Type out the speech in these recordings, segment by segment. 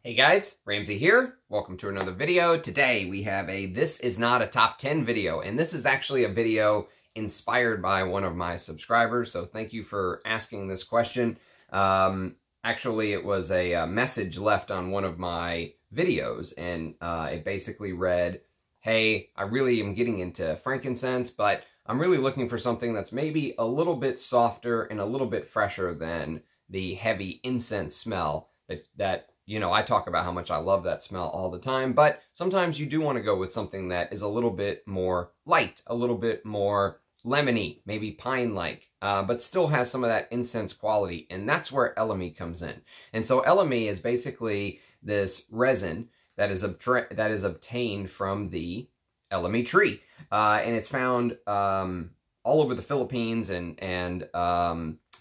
Hey guys, Ramsey here. Welcome to another video. Today we have a This Is Not a Top 10 video, and this is actually a video inspired by one of my subscribers, so thank you for asking this question. Actually, it was a message left on one of my videos, and it basically read, hey, I really am getting into frankincense, but I'm really looking for something that's maybe a little bit softer and a little bit fresher than the heavy incense smell that you know, I talk about how much I love that smell all the time, but sometimes you do want to go with something that is a little bit more light, a little bit more lemony, maybe pine-like, but still has some of that incense quality, and that's where Elemi comes in. And so Elemi is basically this resin that is obtained from the Elemi tree, and it's found all over the Philippines, and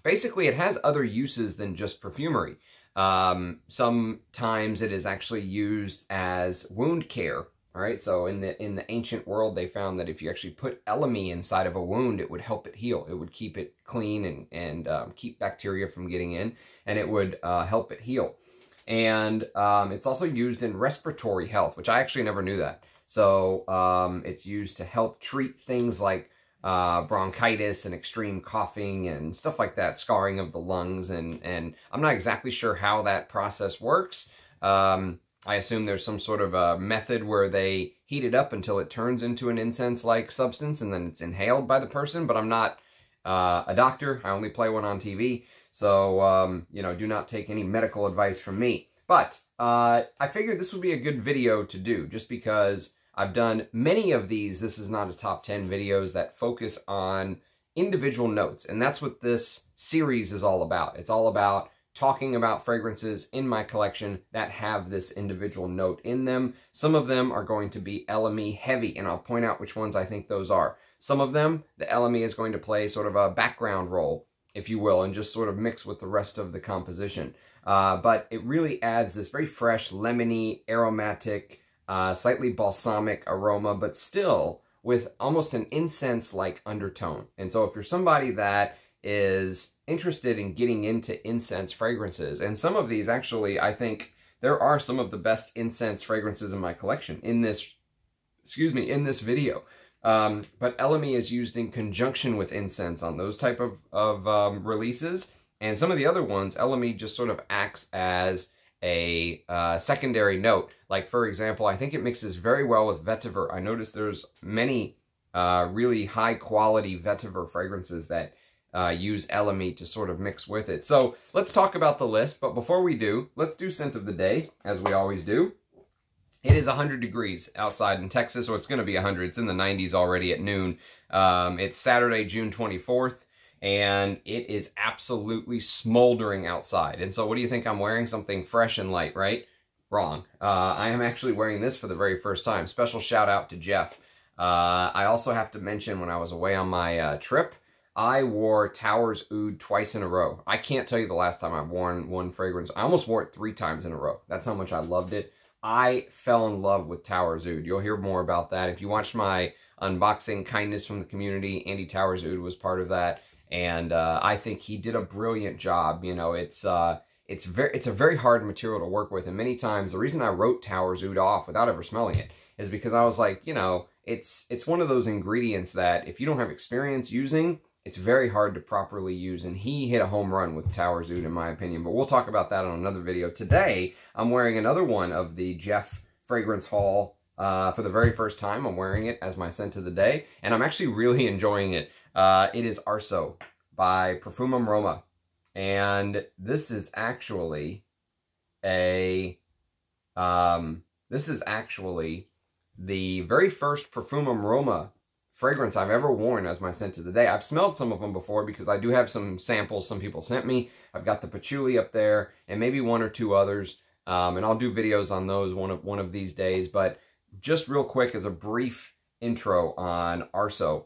basically it has other uses than just perfumery. Sometimes it is actually used as wound care. All right, so in the ancient world, they found that if you actually put Elemi inside of a wound, it would help it heal. It would keep it clean and keep bacteria from getting in, and it would help it heal. And it's also used in respiratory health, which I actually never knew that. So it's used to help treat things like bronchitis and extreme coughing and stuff like that, scarring of the lungs, and I'm not exactly sure how that process works. I assume there's some sort of a method where they heat it up until it turns into an incense-like substance and then it's inhaled by the person, but I'm not a doctor. I only play one on TV, so you know, do not take any medical advice from me. But I figured this would be a good video to do, just because I've done many of these This Is Not a Top 10 videos that focus on individual notes, and that's what this series is all about. It's all about talking about fragrances in my collection that have this individual note in them. Some of them are going to be Elemi heavy, and I'll point out which ones I think those are. Some of them, the Elemi is going to play sort of a background role, if you will, and just sort of mix with the rest of the composition. But it really adds this very fresh, lemony, aromatic, slightly balsamic aroma, but still with almost an incense-like undertone. And so if you're somebody that is interested in getting into incense fragrances, and some of these actually, I think there are some of the best incense fragrances in my collection in this, in this video. But Elemi is used in conjunction with incense on those type of releases. And some of the other ones, Elemi just sort of acts as a secondary note. Like, for example, I think it mixes very well with Vetiver. I noticed there's many really high-quality Vetiver fragrances that use Elemi to sort of mix with it. So let's talk about the list, but before we do, let's do scent of the day, as we always do. It is 100 degrees outside in Texas, or it's going to be 100. It's in the 90s already at noon. It's Saturday, June 24th. And it is absolutely smoldering outside. And so what do you think I'm wearing? Something fresh and light, right? Wrong. I am actually wearing this for the very first time. Special shout out to Jeff. I also have to mention, when I was away on my trip, I wore Towers Oud twice in a row. I can't tell you the last time I've worn one fragrance. I almost wore it 3 times in a row. That's how much I loved it. I fell in love with Towers Oud. You'll hear more about that. If you watched my unboxing Kindness from the Community, Andy Towers Oud was part of that. And I think he did a brilliant job. You know, it's a very hard material to work with, and many times the reason I wrote Towers Oud off without ever smelling it is because I was like, you know, it's one of those ingredients that if you don't have experience using, it's very hard to properly use, and he hit a home run with Towers Oud in my opinion. But we'll talk about that on another video. Today, I'm wearing another one of the Jeff fragrance haul. For the very first time, I'm wearing it as my scent of the day, and I'm actually really enjoying it. It is Arso by Profumum Roma, and this is actually the very first Profumum Roma fragrance I've ever worn as my scent of the day. I've smelled some of them before because I do have some samples some people sent me. I've got the patchouli up there and maybe 1 or 2 others, and I'll do videos on those one of these days. But just real quick, as a brief intro on Arso,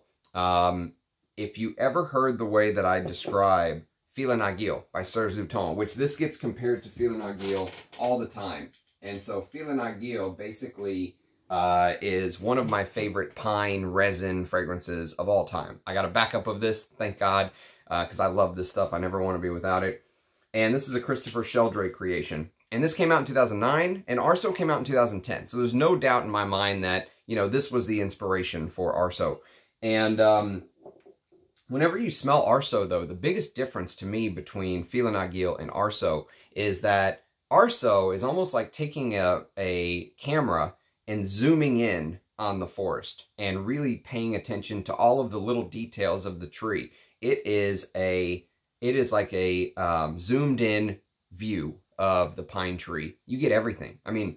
if you ever heard the way that I describe Filet Nagil by Sir Zouton, which this gets compared to Filet Nagil all the time. And so Filet Nagil basically is one of my favorite pine resin fragrances of all time. I got a backup of this, thank God, because I love this stuff. I never want to be without it. And this is a Christopher Sheldrake creation. And this came out in 2009, and Arso came out in 2010. So there's no doubt in my mind that, you know, this was the inspiration for Arso. And whenever you smell Arso, though, the biggest difference to me between Fil en Aiguille and Arso is that Arso is almost like taking a camera and zooming in on the forest and really paying attention to all of the little details of the tree. It is like a zoomed in view of the pine tree. You get everything. I mean,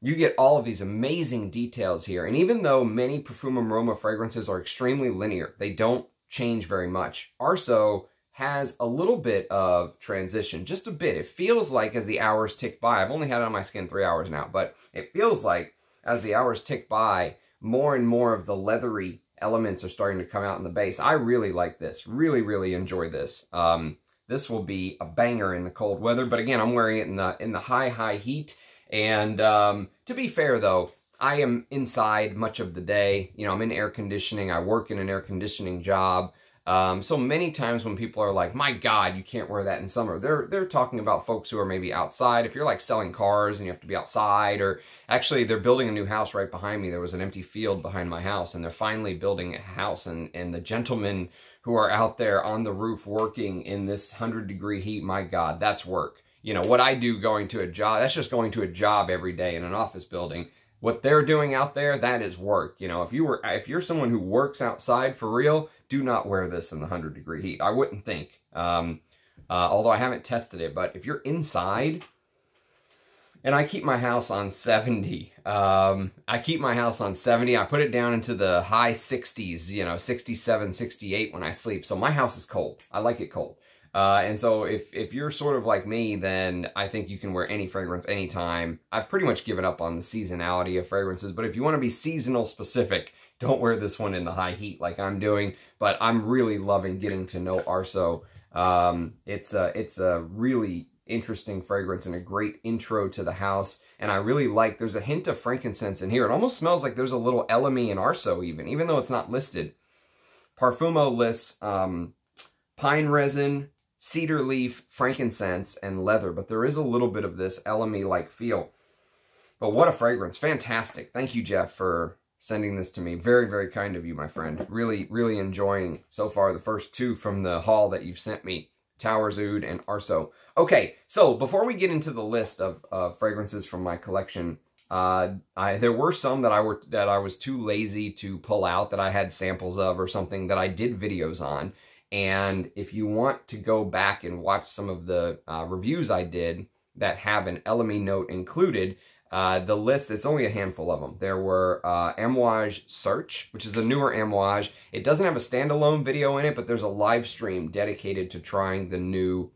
you get all of these amazing details here. And even though many Profumum Roma fragrances are extremely linear, they don't change very much, Arso has a little bit of transition, just a bit. It feels like as the hours tick by, I've only had it on my skin 3 hours now, but it feels like as the hours tick by, more and more of the leathery elements are starting to come out in the base. I really like this. Really, really enjoy this. This will be a banger in the cold weather, but again, I'm wearing it in the high heat. And to be fair, though, I am inside much of the day. You know, I'm in air conditioning. I work in an air conditioning job. So many times when people are like, my God, you can't wear that in summer, they're talking about folks who are maybe outside. If you're like selling cars and you have to be outside, or actually they're building a new house right behind me. There was an empty field behind my house, and they're finally building a house, and the gentlemen who are out there on the roof working in this 100-degree heat, my God, that's work. You know, what I do going to a job, that's just going to a job every day in an office building. What they're doing out there, that is work. You know, if you're someone who works outside for real, do not wear this in the 100-degree heat. I wouldn't think. Although I haven't tested it, but if you're inside, and I keep my house on 70. I keep my house on 70. I put it down into the high 60s, you know, 67, 68 when I sleep. So my house is cold. I like it cold. And so if you're sort of like me, then I think you can wear any fragrance anytime. I've pretty much given up on the seasonality of fragrances, but if you want to be seasonal specific, don't wear this one in the high heat like I'm doing. But I'm really loving getting to know Arso. It's a really interesting fragrance and a great intro to the house. And I really like, there's a hint of frankincense in here. It almost smells like there's a little Elemi in Arso even though it's not listed. Parfumo lists pine resin, cedar leaf, frankincense, and leather, but there is a little bit of this Elemi-like feel. But what a fragrance. Fantastic. Thank you, Jeff, for sending this to me. Very, very kind of you, my friend. Really, really enjoying so far the first two from the haul that you've sent me. Towers Oud and Arso. Okay, so before we get into the list of fragrances from my collection, there were some that I was too lazy to pull out, that I had samples of or something that I did videos on. And if you want to go back and watch some of the reviews I did that have an Elemi note included, the list, it's only a handful of them. There were Amouage Search, which is the newer Amouage. It doesn't have a standalone video in it, but there's a live stream dedicated to trying the new,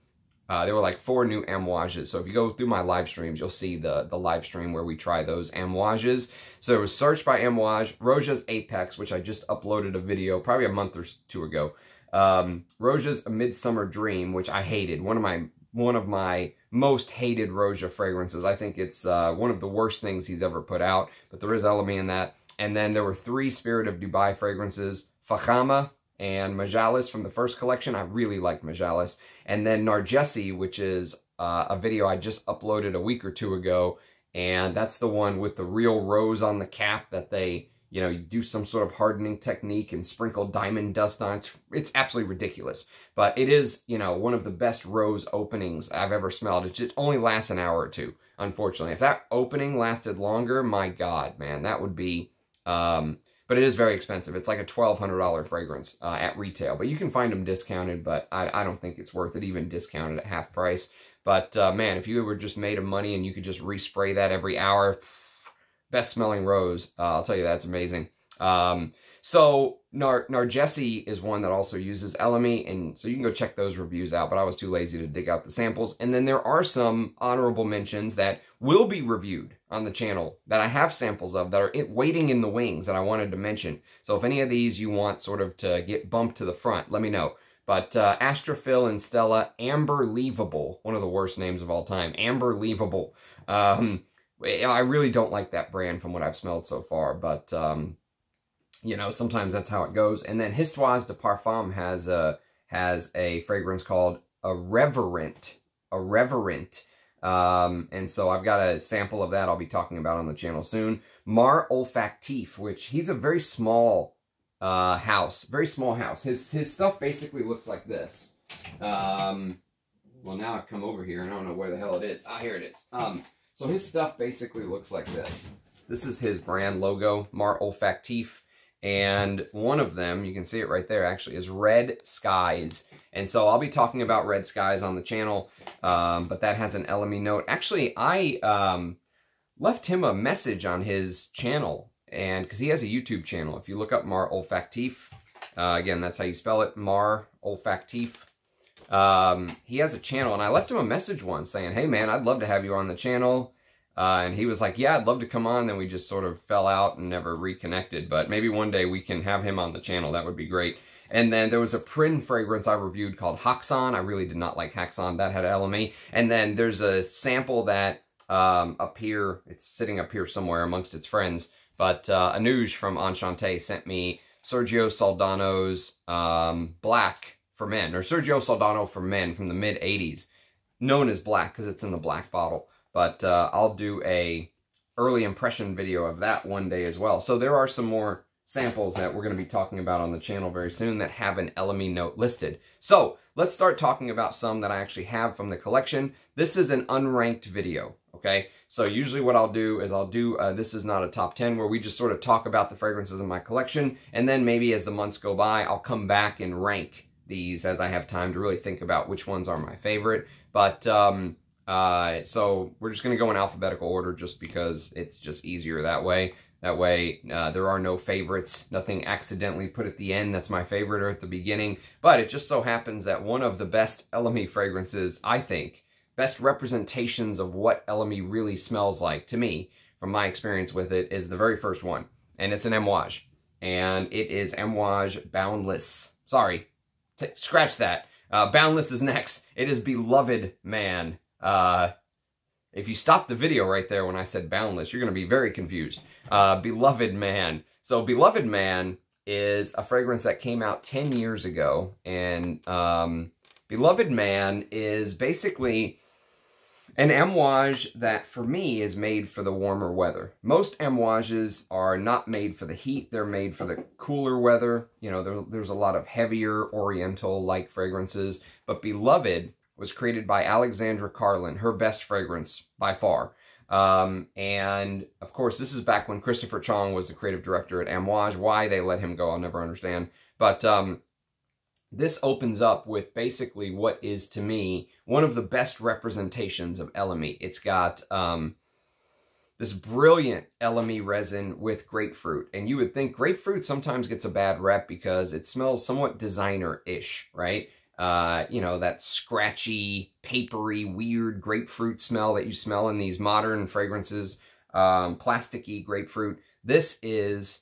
there were like 4 new Amouages. So if you go through my live streams, you'll see the live stream where we try those Amouages. So there was Search by Amouage, Roja's Apex, which I just uploaded a video probably a month or 2 ago. Roja's A Midsummer Dream, which I hated. One of my most hated Roja fragrances. I think it's one of the worst things he's ever put out, but there is Elemi in that. And then there were 3 Spirit of Dubai fragrances, Fahama and Majalis from the first collection. I really like Majalis. And then Nargessi, which is a video I just uploaded a week or 2 ago, and that's the one with the real rose on the cap that they, you know, you do some sort of hardening technique and sprinkle diamond dust on it. It's absolutely ridiculous. But it is, you know, one of the best rose openings I've ever smelled. It just only lasts an hour or 2, unfortunately. If that opening lasted longer, my God, man, that would be... but it is very expensive. It's like a $1,200 fragrance at retail. But you can find them discounted, but I don't think it's worth it, even discounted at half price. But, man, if you were just made of money and you could just respray that every hour... Best smelling rose. I'll tell you, that's amazing. So Nargessi is one that also uses Elemi, and so you can go check those reviews out, but I was too lazy to dig out the samples. And then there are some honorable mentions that will be reviewed on the channel that I have samples of that are waiting in the wings that I wanted to mention. So if any of these you want sort of to get bumped to the front, let me know. But Astrophil and Stella, Amber Leavable, one of the worst names of all time, Amber Leavable. I really don't like that brand from what I've smelled so far, but, you know, sometimes that's how it goes. And then Histoires de Parfums has a fragrance called Irreverent, And so I've got a sample of that I'll be talking about on the channel soon. Mar Olfactif, which he's a very small house. Very small house. His stuff basically looks like this. Well, now I've come over here and I don't know where the hell it is. Ah, here it is. So his stuff basically looks like this. This is his brand logo, Mar Olfactif. And one of them, you can see it right there actually, is Red Skies. And so I'll be talking about Red Skies on the channel, but that has an Elemi note. Actually, I left him a message on his channel, and because he has a YouTube channel. If you look up Mar Olfactif, again, that's how you spell it, Mar Olfactif. He has a channel, and I left him a message once saying, hey man, I'd love to have you on the channel. And he was like, yeah, I'd love to come on. Then we just sort of fell out and never reconnected. But maybe one day we can have him on the channel. That would be great. And then there was a Prin fragrance I reviewed called Haxan. I really did not like Haxan. That had Elemi. And then there's a sample that up here, it's sitting up here somewhere amongst its friends. But Anouge from Enchanté sent me Sergio Soldano's Black for Men, or Sergio Soldano for Men from the mid-'80s, known as Black because it's in the black bottle. But I'll do a early impression video of that one day as well. So there are some more samples that we're going to be talking about on the channel very soon that have an Elemi note listed. So let's start talking about some that I actually have from the collection. This is an unranked video, okay? So usually what I'll do is this is not a top 10, where we just sort of talk about the fragrances in my collection, and then maybe as the months go by, I'll come back and rank these as I have time to really think about which ones are my favorite. But so we're just going to go in alphabetical order just because it's just easier that way. That way, there are no favorites, nothing accidentally put at the end that's my favorite or at the beginning. But it just so happens that one of the best Elemi fragrances, I think, best representations of what Elemi really smells like, to me, from my experience with it, is the very first one. And it's an Amouage. And it is Amouage Boundless. Sorry, scratch that. Boundless is next. It is Beloved Man. If you stop the video right there when I said Boundless, you're going to be very confused. Beloved Man. So Beloved Man is a fragrance that came out 10 years ago. And Beloved Man is basically an Amouage that, for me, is made for the warmer weather. Most Amouages are not made for the heat. They're made for the cooler weather. You know, there's a lot of heavier Oriental-like fragrances. But Beloved was created by Alexandra Carlin, her best fragrance by far. And, of course, this is back when Christopher Chong was the creative director at Amouage. Why they let him go, I'll never understand. But this opens up with basically what is, to me, one of the best representations of Elemi. It's got this brilliant Elemi resin with grapefruit. And you would think grapefruit sometimes gets a bad rep because it smells somewhat designer-ish, right? You know, that scratchy, papery, weird grapefruit smell that you smell in these modern fragrances, plasticky grapefruit. This is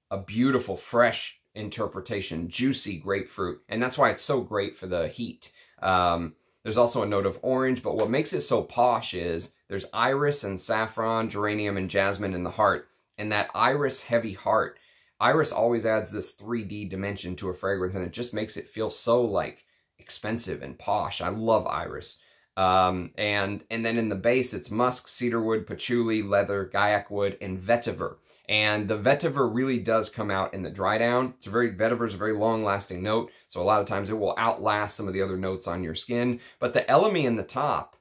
a beautiful, fresh interpretation, juicy grapefruit, and that's why it's so great for the heat. There's also a note of orange, but what makes it so posh is there's iris and saffron, geranium, and jasmine in the heart, and that iris heavy heart. Iris always adds this 3D dimension to a fragrance, and it just makes it feel so, like, expensive and posh. I love iris. And then in the base, it's musk, cedarwood, patchouli, leather, gaiac wood, and vetiver. And the vetiver really does come out in the dry down. Vetiver is a very long-lasting note, so a lot of times it will outlast some of the other notes on your skin. But the Elemi in the top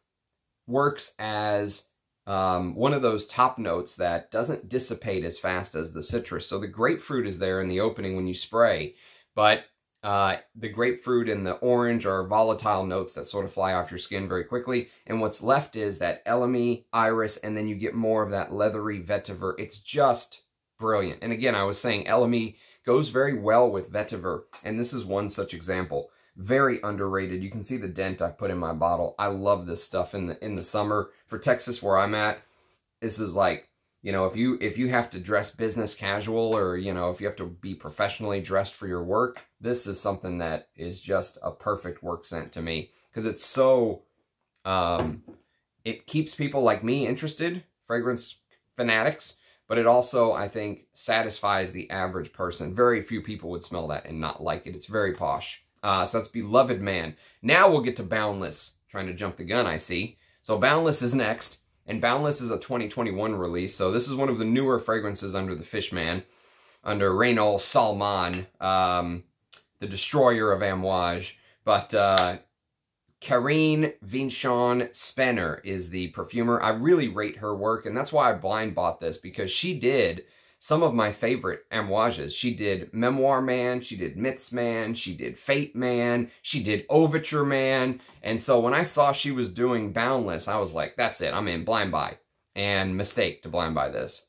works as one of those top notes that doesn't dissipate as fast as the citrus. So the grapefruit is there in the opening when you spray, but the grapefruit and the orange are volatile notes that sort of fly off your skin very quickly. And what's left is that Elemi, iris, and then you get more of that leathery vetiver. It's just brilliant. And again, I was saying Elemi goes very well with vetiver, and this is one such example. Very underrated. You can see the dent I put in my bottle. I love this stuff in the summer. For Texas, where I'm at, this is like, you know, if you have to dress business casual, or, you know, if you have to be professionally dressed for your work, this is something that is just a perfect work scent to me, because it's so, it keeps people like me interested, fragrance fanatics, but it also, I think, satisfies the average person. Very few people would smell that and not like it. It's very posh. So that's Beloved Man. Now we'll get to Boundless. Trying to jump the gun, I see. So Boundless is next, and Boundless is a 2021 release. So this is one of the newer fragrances under the Fishman, under Reynolds Salman, the destroyer of Amouage. But Karine Vinchon Spenner is the perfumer. I really rate her work, and that's why I blind bought this, because she did some of my favorite Amouages. She did Memoir Man, she did Myths Man, she did Fate Man, she did Overture Man. And so when I saw she was doing Boundless, I was like, that's it, I'm in, blind buy. And mistake to blind buy this.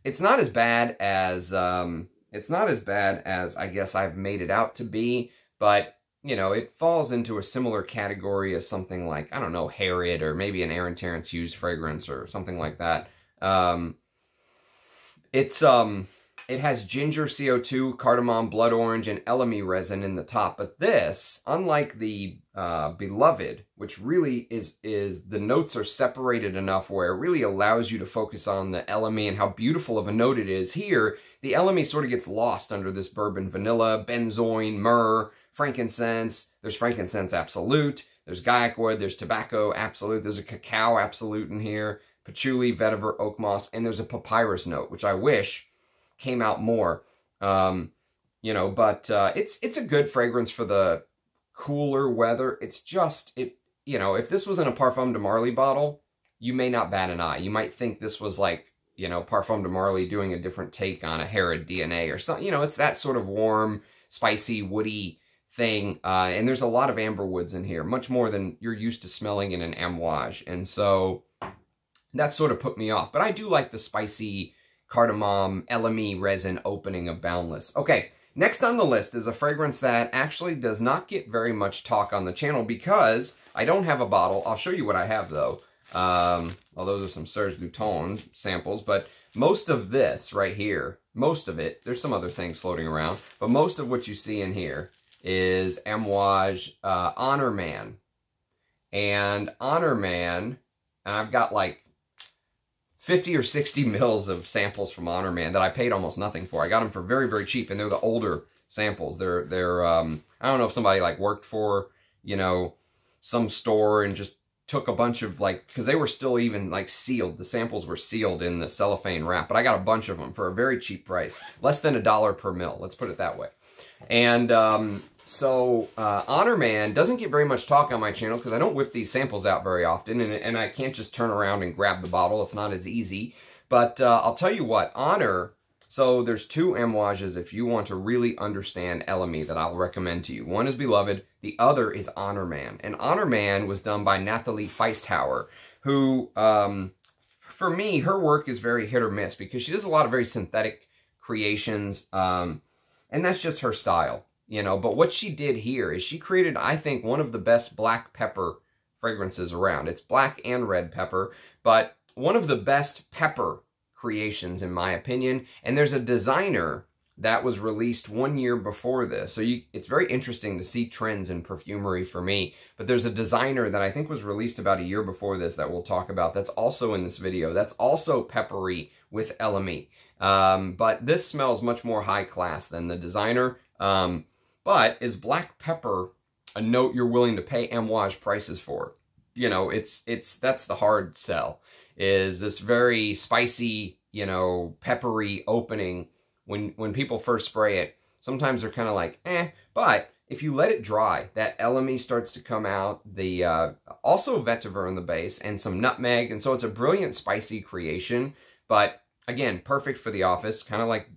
It's not as bad as I guess I've made it out to be, but you know, it falls into a similar category as something like, I don't know, Harriet, or maybe an Aaron Terrence Hughes fragrance or something like that. It has ginger, CO2, cardamom, blood orange, and Elemi resin in the top. But this, unlike the Beloved, which really is the notes are separated enough where it really allows you to focus on the Elemi and how beautiful of a note it is. Here, the Elemi sort of gets lost under this bourbon vanilla, benzoin, myrrh, frankincense. There's frankincense absolute. There's guaiac wood. There's tobacco absolute. There's a cacao absolute in here. Patchouli, vetiver, oak moss, and there's a papyrus note, which I wish came out more. You know, but it's a good fragrance for the cooler weather. It's just, you know, if this was in a Parfum de Marly bottle, you may not bat an eye. You might think this was like, you know, Parfum de Marly doing a different take on a Herod DNA or something. You know, it's that sort of warm, spicy, woody thing. And there's a lot of amber woods in here, much more than you're used to smelling in an Amouage. And so that sort of put me off. But I do like the spicy cardamom, Elemi resin opening of Boundless. Okay, next on the list is a fragrance that actually does not get very much talk on the channel because I don't have a bottle. I'll show you what I have, though. Well, those are some Serge Lutens samples, but most of this right here, most of it, there's some other things floating around, but most of what you see in here is Amouage Honour Man. And Honour Man, and I've got like 50 or 60 mils of samples from Honour Man that I paid almost nothing for. I got them for very, very cheap, and they're the older samples. They're I don't know if somebody like worked for, you know, some store and just took a bunch of like, because they were still even like sealed. The samples were sealed in the cellophane wrap, but I got a bunch of them for a very cheap price. Less than $1 per mil, let's put it that way. And so Honour Man doesn't get very much talk on my channel because I don't whip these samples out very often, and I can't just turn around and grab the bottle. It's not as easy. But I'll tell you what, Honour, so there's two Amouages if you want to really understand Elemi that I'll recommend to you. One is Beloved, the other is Honour Man. And Honour Man was done by Nathalie Feisthauer, who, for me, her work is very hit or miss because she does a lot of very synthetic creations, and that's just her style. You know, but what she did here is she created, I think, one of the best black pepper fragrances around. It's black and red pepper, but one of the best pepper creations, in my opinion. And there's a designer that was released 1 year before this. So it's very interesting to see trends in perfumery for me. But there's a designer that I think was released about a year before this that we'll talk about. That's also in this video. That's also peppery with Elemi. But this smells much more high class than the designer. But is black pepper a note you're willing to pay Amouage prices for? You know, that's the hard sell. Is this very spicy, you know, peppery opening when people first spray it. Sometimes they're kind of like, eh. But if you let it dry, that Elemi starts to come out. The also vetiver in the base and some nutmeg, and so it's a brilliant spicy creation. But again, perfect for the office, kind of like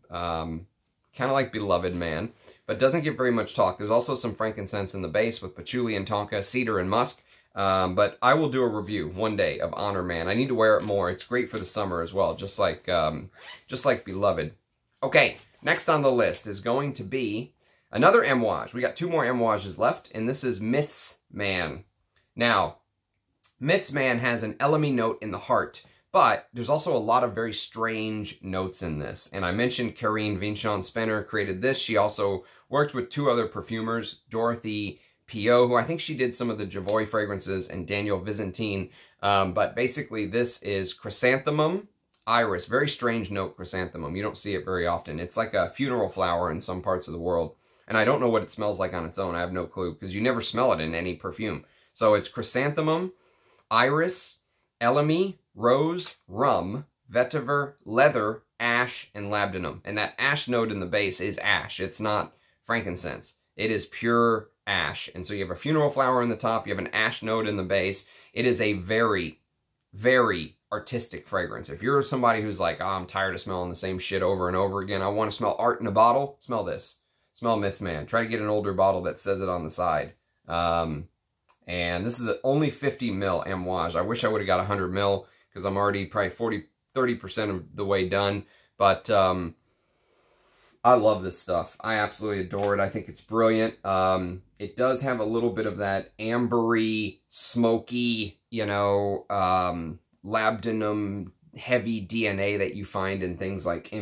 Beloved Man. But doesn't get very much talk. There's also some frankincense in the base with patchouli and tonka, cedar and musk. But I will do a review one day of Honour Man. I need to wear it more. It's great for the summer as well, just like Beloved. Okay, next on the list is going to be another Amouage. We got two more Amouages left, and this is Myths Man. Now, Myths Man has an Elemi note in the heart, but there's also a lot of very strange notes in this. And I mentioned Karine Vinchon Spenner created this. She also worked with two other perfumers, Dorothy Pio, who I think she did some of the Javoy fragrances, and Daniel Byzantine. But basically this is chrysanthemum, iris, very strange note chrysanthemum. You don't see it very often. It's like a funeral flower in some parts of the world. And I don't know what it smells like on its own. I have no clue because you never smell it in any perfume. So it's chrysanthemum, iris, Elemi, rose, rum, vetiver, leather, ash, and labdanum. And that ash note in the base is ash. It's not frankincense. It is pure ash. And so you have a funeral flower in the top, you have an ash note in the base. It is a very, very artistic fragrance. If you're somebody who's like, oh, I'm tired of smelling the same shit over and over again, I want to smell art in a bottle, smell this. Smell Myths Man. Try to get an older bottle that says it on the side. And this is only 50 ml Amouage. I wish I would have got 100 ml because I'm already probably 30% of the way done. But I love this stuff. I absolutely adore it. I think it's brilliant. It does have a little bit of that ambery, smoky, you know, labdanum heavy DNA that you find in things like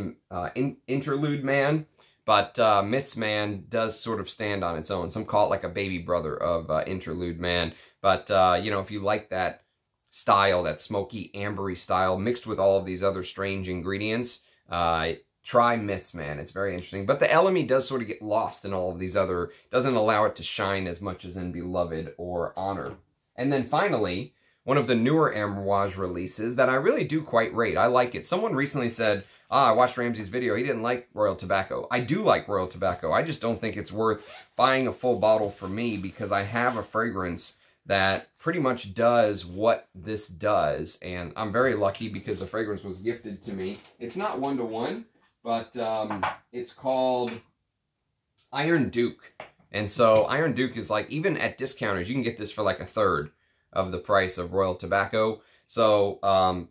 Interlude Man. But Myths Man does sort of stand on its own. Some call it like a baby brother of Interlude Man. But, you know, if you like that style, that smoky, ambery style, mixed with all of these other strange ingredients, try Myths Man. It's very interesting. But the Elemi does sort of get lost in all of these other, doesn't allow it to shine as much as in Beloved or Honour. And then finally, one of the newer Amouage releases that I really do quite rate. I like it. Someone recently said, I watched Ramsey's video. He didn't like Royal Tobacco. I do like Royal Tobacco. I just don't think it's worth buying a full bottle for me because I have a fragrance that pretty much does what this does. And I'm very lucky because the fragrance was gifted to me. It's not one-to-one, but it's called Iron Duke. And so Iron Duke is like, even at discounters, you can get this for like a third of the price of Royal Tobacco. So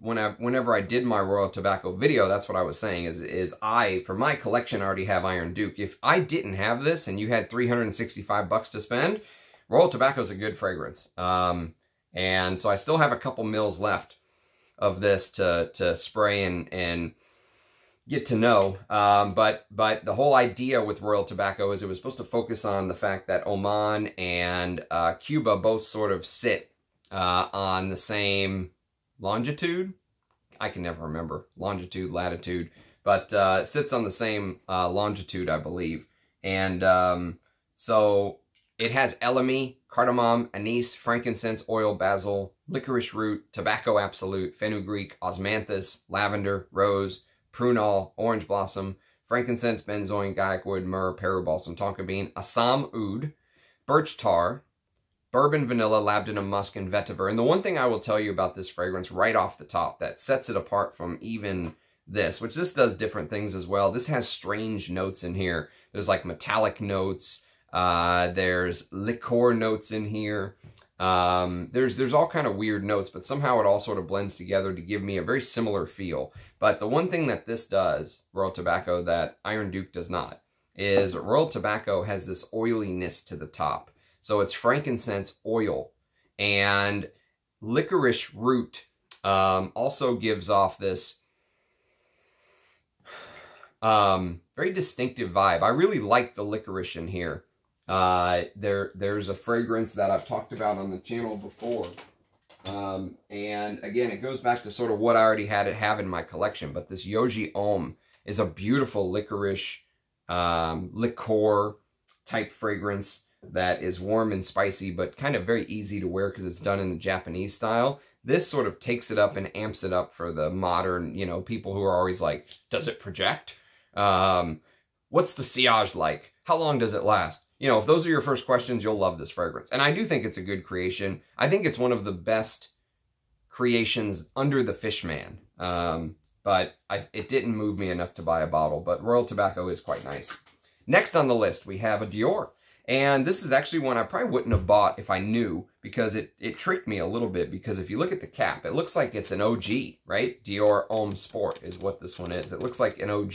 whenever I did my Royal Tobacco video, that's what I was saying, is I, for my collection, I already have Iron Duke. If I didn't have this and you had $365 to spend, Royal Tobacco is a good fragrance. And so I still have a couple mils left of this to spray and get to know. But the whole idea with Royal Tobacco is it was supposed to focus on the fact that Oman and Cuba both sort of sit on the same longitude. I can never remember. Longitude, latitude. But it sits on the same longitude, I believe. And so it has Elemi, cardamom, anise, frankincense, oil, basil, licorice root, tobacco absolute, fenugreek, osmanthus, lavender, rose, prunal, orange blossom, frankincense, benzoin, gaiac wood, myrrh, peru balsam, tonka bean, Assam oud, birch tar, bourbon, vanilla, labdanum, musk, and vetiver. And the one thing I will tell you about this fragrance right off the top that sets it apart from even this, which this does different things as well. This has strange notes in here. There's like metallic notes. There's liqueur notes in here. There's all kind of weird notes, but somehow it all sort of blends together to give me a very similar feel. But the one thing that this does, Royal Tobacco, that Iron Duke does not, is Royal Tobacco has this oiliness to the top. So it's frankincense oil, and licorice root also gives off this very distinctive vibe. I really like the licorice in here. There's a fragrance that I've talked about on the channel before. And again, it goes back to sort of what I already have in my collection. But this Yoji Homme is a beautiful licorice, liqueur type fragrance that is warm and spicy, but kind of very easy to wear because it's done in the Japanese style. This sort of takes it up and amps it up for the modern, you know, people who are always like, does it project? What's the sillage like? How long does it last? You know, if those are your first questions, you'll love this fragrance. And I do think it's a good creation. I think it's one of the best creations under the Fishman. But it didn't move me enough to buy a bottle. But Royal Tobacco is quite nice. Next on the list, we have a Dior. And this is actually one I probably wouldn't have bought if I knew, because it tricked me a little bit. Because if you look at the cap, it looks like it's an OG, right? Dior Homme Sport is what this one is. It looks like an OG.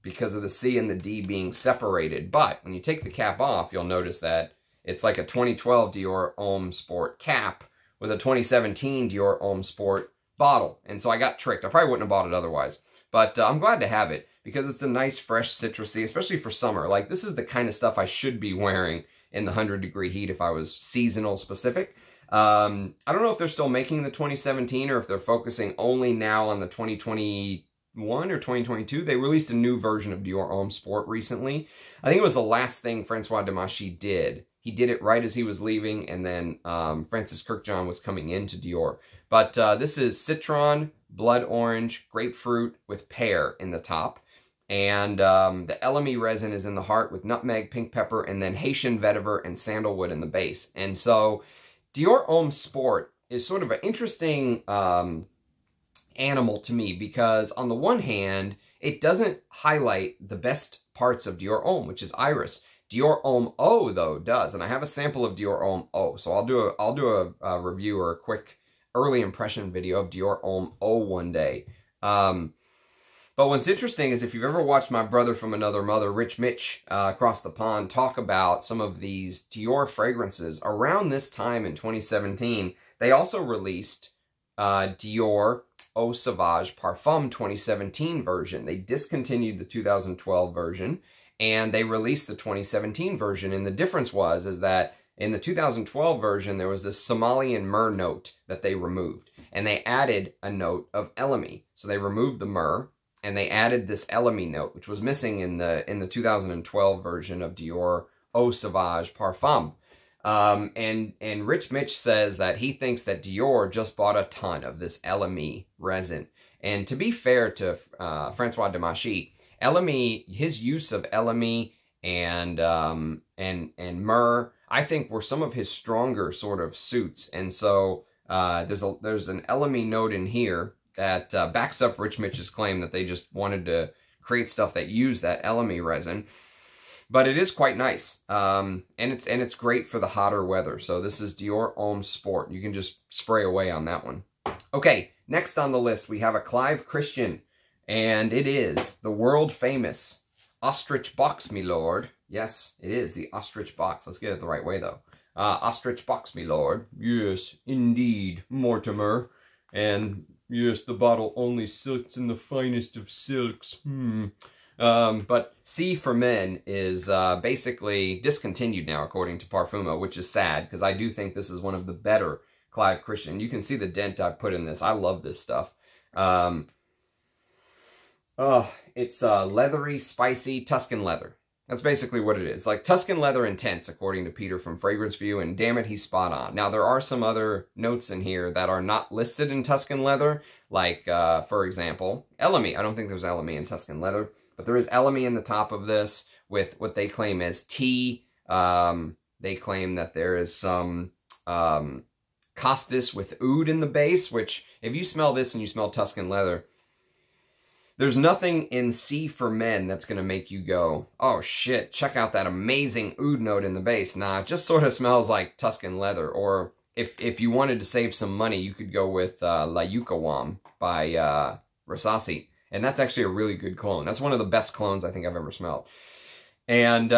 Because of the C and the D being separated. But when you take the cap off, you'll notice that it's like a 2012 Dior Homme Sport cap with a 2017 Dior Homme Sport bottle. And so I got tricked. I probably wouldn't have bought it otherwise. But I'm glad to have it because it's a nice, fresh, citrusy, especially for summer. Like, this is the kind of stuff I should be wearing in the 100-degree heat if I was seasonal specific. I don't know if they're still making the 2017 or if they're focusing only now on the 2021 or 2022. They released a new version of Dior Homme Sport recently. I think it was the last thing Francois Demachy did. He did it right as he was leaving, and then Francis Kirkjohn was coming into Dior. But this is citron, blood orange, grapefruit with pear in the top. And the Elemi resin is in the heart with nutmeg, pink pepper, and then Haitian vetiver and sandalwood in the base. And so Dior Homme Sport is sort of an interesting animal to me, because on the one hand, it doesn't highlight the best parts of Dior Homme, which is iris. Dior Homme Eau, though, does, and I have a sample of Dior Homme Eau, so I'll do a review or a quick early impression video of Dior Homme Eau one day. But what's interesting is if you've ever watched my brother from another mother, Rich Mitch, across the pond, talk about some of these Dior fragrances, around this time in 2017, they also released Dior Eau Sauvage Parfum 2017 version. They discontinued the 2012 version, and they released the 2017 version, and the difference is that in the 2012 version, there was this Somalian myrrh note that they removed, and they added a note of Elemi. So they removed the myrrh, and they added this Elemi note, which was missing in the 2012 version of Dior Eau Sauvage Parfum. And Rich Mitch says that he thinks that Dior just bought a ton of this Elemi resin. And to be fair to Francois Demachy, Elemi, his use of Elemi and myrrh, I think were some of his stronger sort of suits. And so there's an Elemi note in here that backs up Rich Mitch's claim that they just wanted to create stuff that used that Elemi resin. But it is quite nice, and it's great for the hotter weather. So this is Dior Homme Sport. You can just spray away on that one. Okay, next on the list we have a Clive Christian, and it is the world famous ostrich box, me lord. Yes, it is the ostrich box. Let's get it the right way though. Ostrich box, me lord. Yes, indeed, Mortimer. And yes, the bottle only sits in the finest of silks. But C for Men is basically discontinued now, according to Parfuma, which is sad, because I do think this is one of the better Clive Christian. You can see the dent I put in this. I love this stuff. It's leathery, spicy Tuscan leather. That's basically what it is. Like Tuscan leather intense, according to Peter from Fragrance View, and damn it, he's spot on. Now, there are some other notes in here that are not listed in Tuscan leather, like, for example, Elemi. I don't think there's Elemi in Tuscan leather, but there is Elemi in the top of this with what they claim as tea. They claim that there is some Costus with oud in the base, which, if you smell this and you smell Tuscan leather, there's nothing in C for Men that's going to make you go, oh shit, check out that amazing oud note in the base. Nah, it just sort of smells like Tuscan leather. Or if you wanted to save some money, you could go with La Yukawam by Rasasi. And that's actually a really good cologne. That's one of the best colognes I think I've ever smelled. And,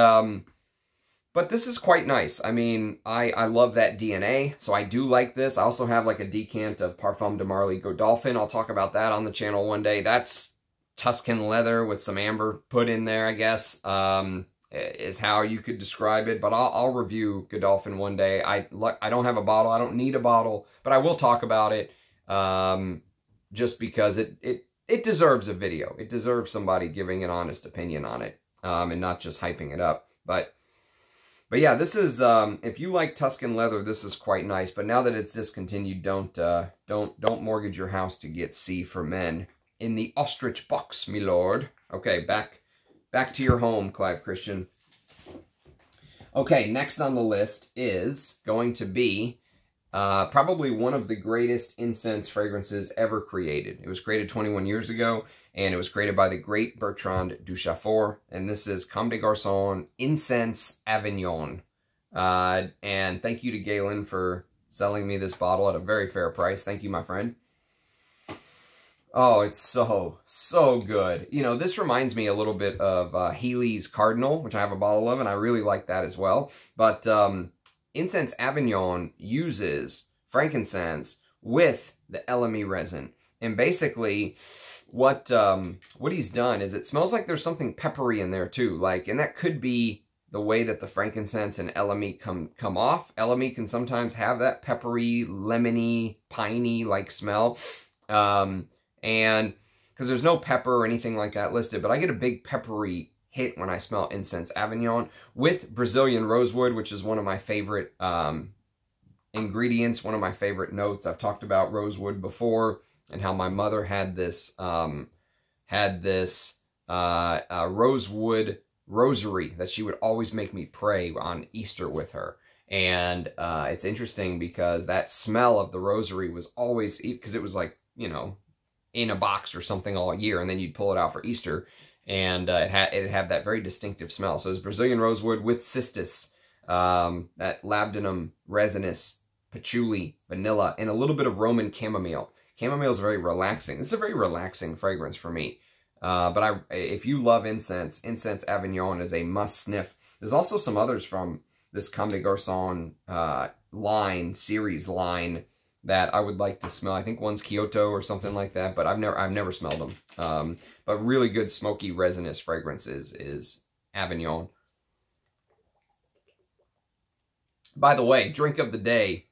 but this is quite nice. I mean, I love that DNA, so I do like this. I also have like a decant of Parfum de Marly Godolphin. I'll talk about that on the channel one day. That's Tuscan leather with some amber put in there, I guess, is how you could describe it. But I'll review Godolphin one day. I don't have a bottle. I don't need a bottle, but I will talk about it just because it deserves a video. It deserves somebody giving an honest opinion on it and not just hyping it up. But yeah, this is, if you like Tuscan leather, this is quite nice. But now that it's discontinued, don't mortgage your house to get C for Men in the ostrich box, me lord. Okay, back to your home, Clive Christian. Okay, next on the list is going to be probably one of the greatest incense fragrances ever created. It was created 21 years ago, and it was created by the great Bertrand Duchaufour, and this is Comme des Garcons Incense Avignon. And thank you to Galen for selling me this bottle at a very fair price. Thank you, my friend. Oh, it's so good. You know, this reminds me a little bit of Healy's Cardinal, which I have a bottle of, and I really like that as well. But Incense Avignon uses frankincense with the Elemi resin. And basically, what he's done is it smells like there's something peppery in there too. Like, and that could be the way that the frankincense and Elemi come off. Elemi can sometimes have that peppery, lemony, piney-like smell. And because there's no pepper or anything like that listed, but I get a big peppery hit when I smell Incense Avignon with Brazilian rosewood, which is one of my favorite ingredients, one of my favorite notes. I've talked about rosewood before and how my mother had this rosewood rosary that she would always make me pray on Easter with her. And it's interesting because that smell of the rosary was always, because it was like, you know, in a box or something all year, and then you'd pull it out for Easter, and it'd have that very distinctive smell. So it's Brazilian rosewood with cistus, that labdanum, resinous, patchouli, vanilla, and a little bit of Roman chamomile. Chamomile is very relaxing. This is a very relaxing fragrance for me. But if you love incense, Incense Avignon is a must sniff. There's also some others from this Comme des Garcons series line that I would like to smell. I think one's Kyoto or something like that, but I've never smelled them. But really good smoky resinous fragrances is Avignon. By the way, drink of the day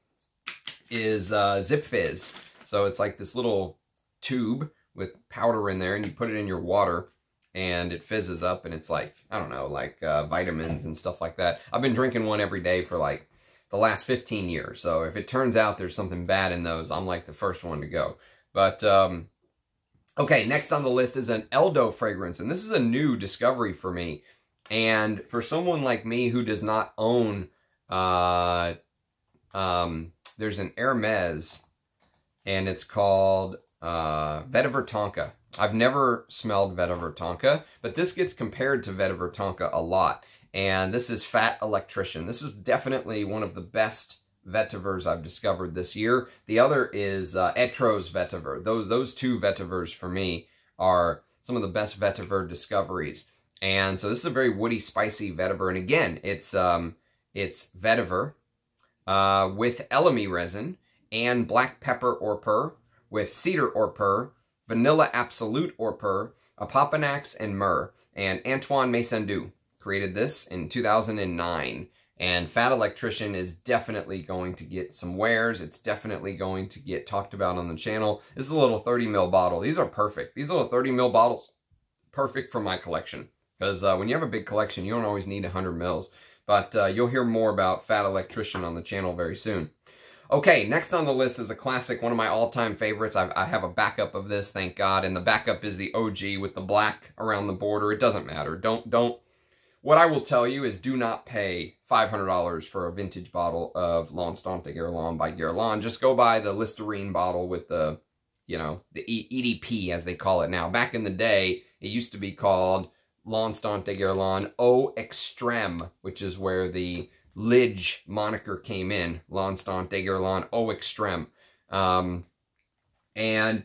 is Zip Fizz. So it's like this little tube with powder in there, and you put it in your water, and it fizzes up, and it's like, I don't know, like vitamins and stuff like that. I've been drinking one every day for like the last 15 years. So if it turns out there's something bad in those, I'm like the first one to go. But, okay, next on the list is an ELDO fragrance. And this is a new discovery for me. And for someone like me who does not own, there's an Hermes, and it's called Vetiver Tonka. I've never smelled Vetiver Tonka, but this gets compared to Vetiver Tonka a lot. And this is Fat Electrician. This is definitely one of the best vetivers I've discovered this year. The other is Etros Vetiver. Those two vetivers for me are some of the best vetiver discoveries. And so this is a very woody, spicy vetiver. And again, it's vetiver with Elemi resin and black pepper orpur with cedar orpur, vanilla absolute orpur, apopanax, and myrrh. And Antoine Maisondu created this in 2009. And Fat Electrician is definitely going to get some wares. It's definitely going to get talked about on the channel. This is a little 30 ml bottle. These are perfect. These little 30 ml bottles, perfect for my collection. Because when you have a big collection, you don't always need 100 mils. But you'll hear more about Fat Electrician on the channel very soon. Okay, next on the list is a classic, one of my all-time favorites. I have a backup of this, thank God. And the backup is the OG with the black around the border. It doesn't matter. What I will tell you is do not pay $500 for a vintage bottle of L'Instant de Guerlain by Guerlain. Just go buy the Listerine bottle with the, you know, the EDP as they call it now. Back in the day, it used to be called L'Instant de Guerlain Eau Extreme, which is where the Lidge moniker came in. L'Instant de Guerlain Eau Extreme. And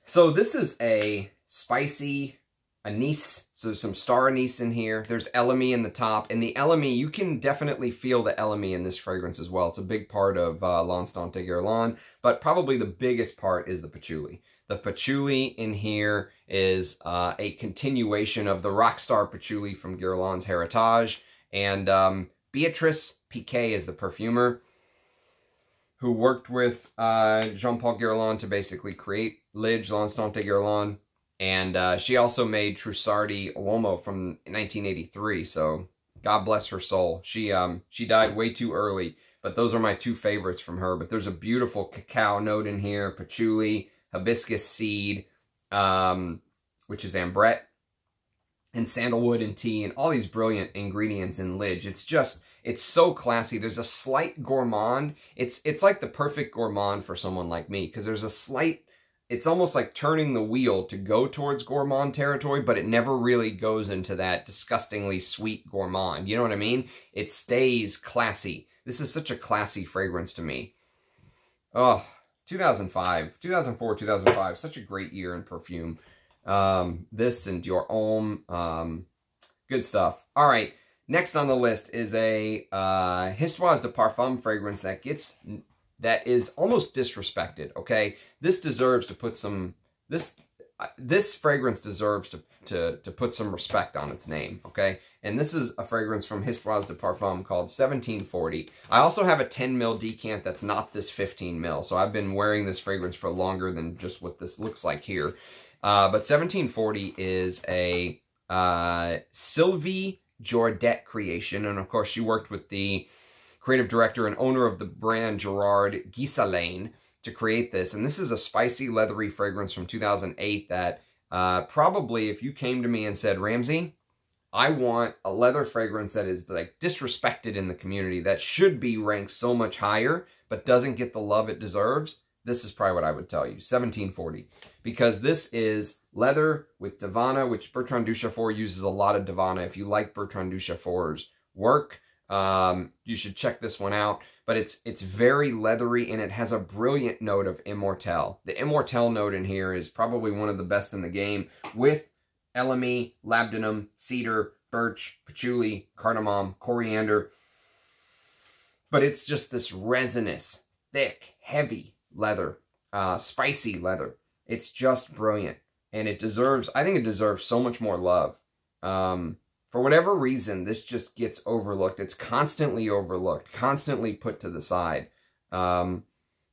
so this is a spicy anise, so some star anise in here. There's Elemi in the top, and the Elemi, you can definitely feel the Elemi in this fragrance as well. It's a big part of L'Instant de Guerlain, but probably the biggest part is the patchouli. The patchouli in here is a continuation of the Rockstar patchouli from Guerlain's Heritage, and Beatrice Piquet is the perfumer who worked with Jean-Paul Guerlain to basically create Lidge, L'Instant de Guerlain. And she also made Trussardi Uomo from 1983, so God bless her soul. She died way too early, but those are my two favorites from her. But there's a beautiful cacao note in here, patchouli, hibiscus seed, which is ambrette, and sandalwood and tea, and all these brilliant ingredients in Lidge. It's so classy. There's a slight gourmand. It's like the perfect gourmand for someone like me, because there's a slight... It's almost like turning the wheel to go towards gourmand territory, but it never really goes into that disgustingly sweet gourmand. You know what I mean? It stays classy. This is such a classy fragrance to me. Oh, 2004, 2005, such a great year in perfume. This and Dior Homme, good stuff. All right, next on the list is a Histoires de Parfums fragrance that is almost disrespected, okay? This deserves to put some... This fragrance deserves to put some respect on its name, okay? And this is a fragrance from Histoires de Parfums called 1740. I also have a 10 ml decant that's not this 15 ml, so I've been wearing this fragrance for longer than just what this looks like here. But 1740 is a Sylvie Jordet creation. And of course, she worked with the creative director and owner of the brand, Gerard Guislain, to create this. And this is a spicy, leathery fragrance from 2008 that probably, if you came to me and said, Ramsey, I want a leather fragrance that is like disrespected in the community, that should be ranked so much higher, but doesn't get the love it deserves, this is probably what I would tell you, 1740. Because this is leather with Divana, which Bertrand Duchaufour uses a lot of Divana. If you like Bertrand Duchaufour's work, you should check this one out. But it's very leathery, and it has a brilliant note of Immortelle. The Immortelle note in here is probably one of the best in the game, with Elemi, labdanum, cedar, birch, patchouli, cardamom, coriander. But it's just this resinous, thick, heavy leather, spicy leather. It's just brilliant. And it deserves, I think it deserves so much more love. For whatever reason, this just gets overlooked. It's constantly overlooked, constantly put to the side. But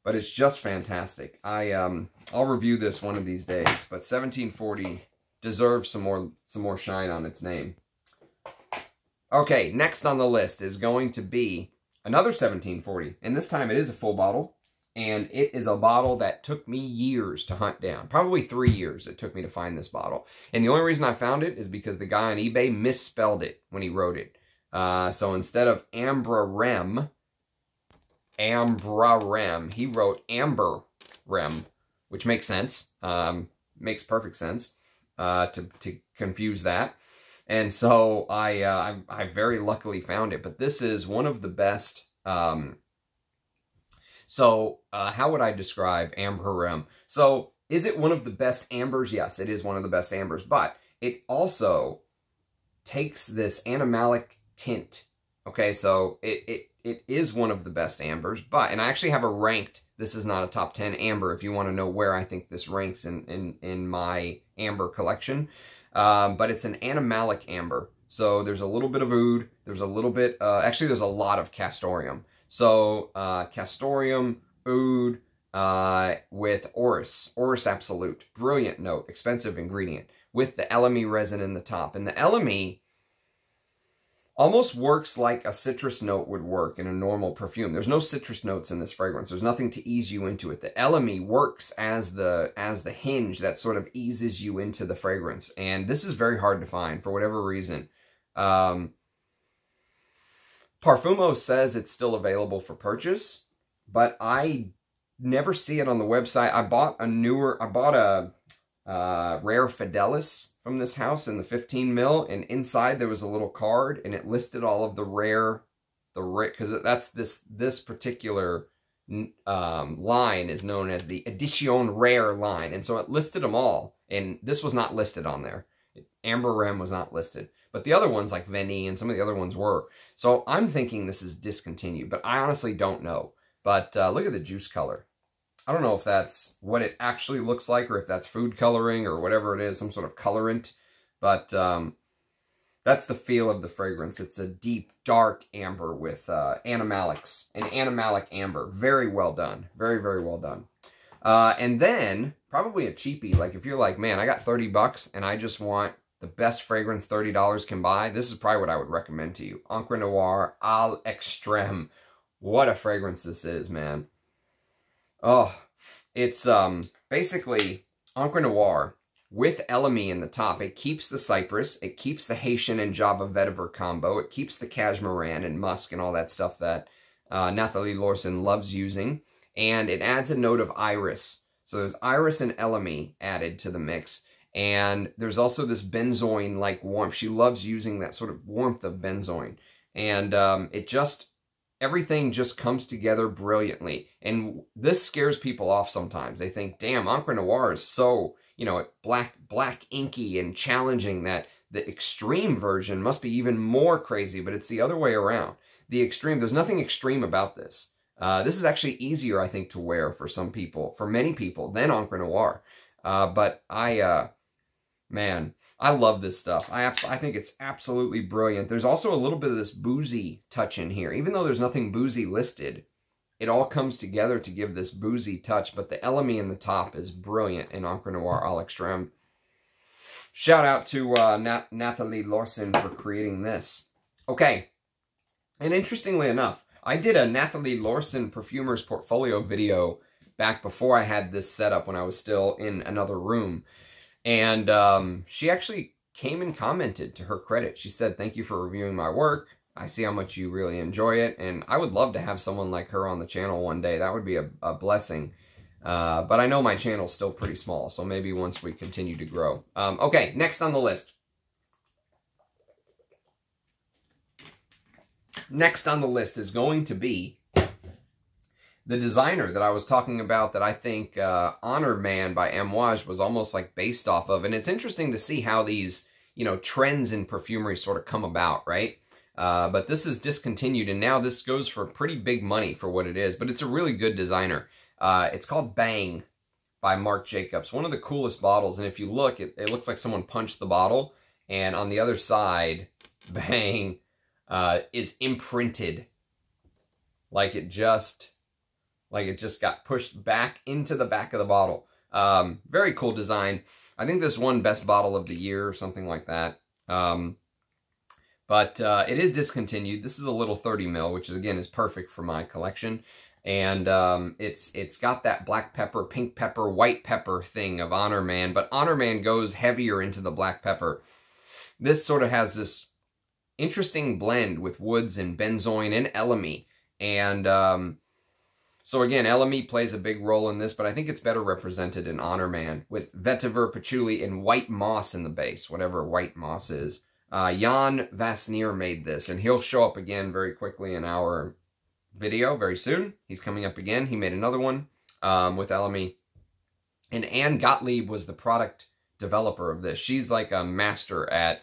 it's just fantastic. I'll review this one of these days. But 1740 deserves some more shine on its name. Okay, next on the list is going to be another 1740. And this time it is a full bottle. And it is a bottle that took me years to hunt down. Probably 3 years it took me to find this bottle. And the only reason I found it is because the guy on eBay misspelled it when he wrote it. So instead of Ambrarem, he wrote Amber Rem, which makes sense. Makes perfect sense to confuse that. And so I very luckily found it. But this is one of the best... how would I describe Amber Rem? So, is it one of the best ambers? Yes, it is one of the best ambers, but it also takes this animalic tint. Okay, so it is one of the best ambers, but, and I actually have a ranked, this is not a top 10 amber, if you want to know where I think this ranks in my amber collection, but it's an animalic amber. So, there's a little bit of oud, there's a little bit, actually there's a lot of castoreum. So, castoreum, oud, with Orris Absolute. Brilliant note, expensive ingredient, with the Elemi resin in the top. And the Elemi almost works like a citrus note would work in a normal perfume. There's no citrus notes in this fragrance. There's nothing to ease you into it. The Elemi works as the hinge that sort of eases you into the fragrance. And this is very hard to find for whatever reason. Parfumo says it's still available for purchase, but I never see it on the website. I bought a Rare Fidelis from this house in the 15 mil, and inside there was a little card, and it listed all of the rare, because that's this particular line is known as the Edition Rare line, and so it listed them all, and this was not listed on there. Amber Rem was not listed. But the other ones, like Veni and some of the other ones were. So I'm thinking this is discontinued, but I honestly don't know. But look at the juice color. I don't know if that's what it actually looks like, or if that's food coloring, or whatever it is, some sort of colorant. But that's the feel of the fragrance. It's a deep, dark amber with animalics, an animalic amber. Very well done. Very, very well done. And then, probably a cheapie, like if you're like, man, I got 30 bucks and I just want the best fragrance $30 can buy, this is probably what I would recommend to you. Encre Noire à l'extrême. What a fragrance this is, man. Oh, it's basically Encre Noire with Elemi in the top. It keeps the cypress, it keeps the Haitian and Java vetiver combo, it keeps the cashmeran and musk and all that stuff that Nathalie Lorson loves using, and it adds a note of iris. So there's iris and Elemi added to the mix. And there's also this benzoin-like warmth. She loves using that sort of warmth of benzoin. And everything just comes together brilliantly. And this scares people off sometimes. They think, damn, Encre Noire is so, black inky and challenging that the extreme version must be even more crazy. But it's the other way around. The extreme, there's nothing extreme about this. This is actually easier, I think, to wear for some people, for many people, than Encre Noire. But man, I love this stuff. I think it's absolutely brilliant. There's also a little bit of this boozy touch in here. Even though there's nothing boozy listed, it all comes together to give this boozy touch. But the Elemi in the top is brilliant in Encre Noire à l'extrême. shout out to Nathalie Lorson for creating this. Okay, and interestingly enough, I did a Nathalie Lorson Perfumers Portfolio video back before I had this set up when I was still in another room. And she actually came and commented, to her credit. She said, "Thank you for reviewing my work. I see how much you really enjoy it, and I would love to have someone like her on the channel one day. That would be a blessing." But I know my channel's still pretty small, so maybe once we continue to grow. Okay, next on the list. Next on the list is going to be the designer that I was talking about that I think Honour Man by Amouage was almost like based off of. And it's interesting to see how these, you know, trends in perfumery sort of come about, right? But this is discontinued, and now this goes for pretty big money for what it is. But it's a really good designer. It's called Bang by Marc Jacobs. One of the coolest bottles. And if you look, it looks like someone punched the bottle. And on the other side, Bang is imprinted like it just got pushed back into the back of the bottle. Very cool design. I think this won Best Bottle of the Year or something like that. But it is discontinued. This is a little 30 ml, which is, again, is perfect for my collection. And it's got that black pepper, pink pepper, white pepper thing of Honour Man, but Honour Man goes heavier into the black pepper. This sort of has this interesting blend with woods and benzoin and Elemi. And so again, Elemi plays a big role in this, but I think it's better represented in Honour Man with vetiver, patchouli, and white moss in the base, whatever white moss is. Jan Vasnier made this, and he'll show up again very quickly in our video very soon. He's coming up again. He made another one with Elemi. And Anne Gottlieb was the product developer of this. She's like a master at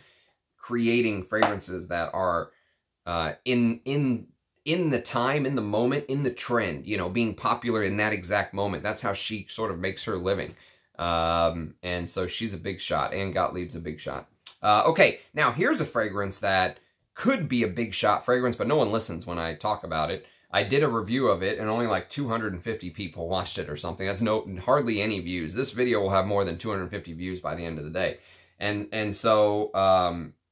creating fragrances that are in the time, in the moment, in the trend, you know, being popular in that exact moment. That's how she sort of makes her living. And so she's a big shot. Anne Gottlieb's a big shot. Okay, now here's a fragrance that could be a big shot fragrance, but no one listens when I talk about it. I did a review of it, and only like 250 people watched it or something. That's hardly any views. This video will have more than 250 views by the end of the day. And so,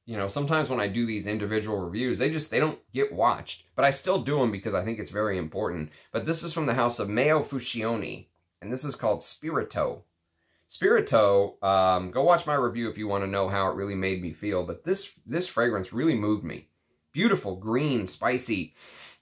you know, sometimes when I do these individual reviews, they don't get watched. But I still do them because I think it's very important. But this is from the house of Mayo Fusioni, and this is called Spirito. Spirito, go watch my review if you want to know how it really made me feel. But this fragrance really moved me. Beautiful, green, spicy,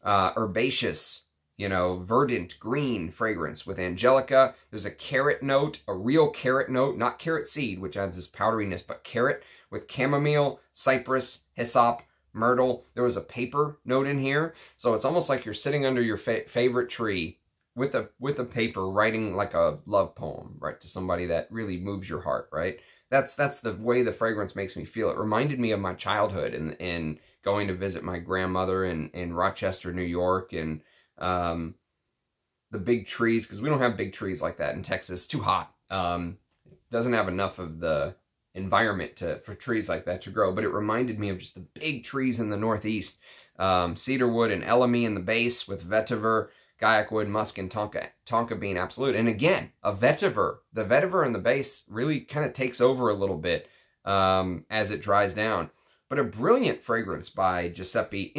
herbaceous, you know, verdant green fragrance with angelica. There's a carrot note, a real carrot note, not carrot seed, which adds this powderiness, but carrot with chamomile, cypress, hyssop, myrtle. There was a paper note in here. So it's almost like you're sitting under your favorite tree with a paper writing like a love poem, right, to somebody that really moves your heart, right? That's the way the fragrance makes me feel. It reminded me of my childhood and going to visit my grandmother in Rochester, New York, and the big trees, because we don't have big trees like that in Texas. Too hot. Doesn't have enough of the environment for trees like that to grow, but it reminded me of just the big trees in the Northeast. Cedarwood and Elemi in the base with vetiver, Gaiac wood, musk, and tonka bean absolute. And again, a vetiver. The vetiver in the base really kind of takes over a little bit as it dries down. But a brilliant fragrance by Giuseppe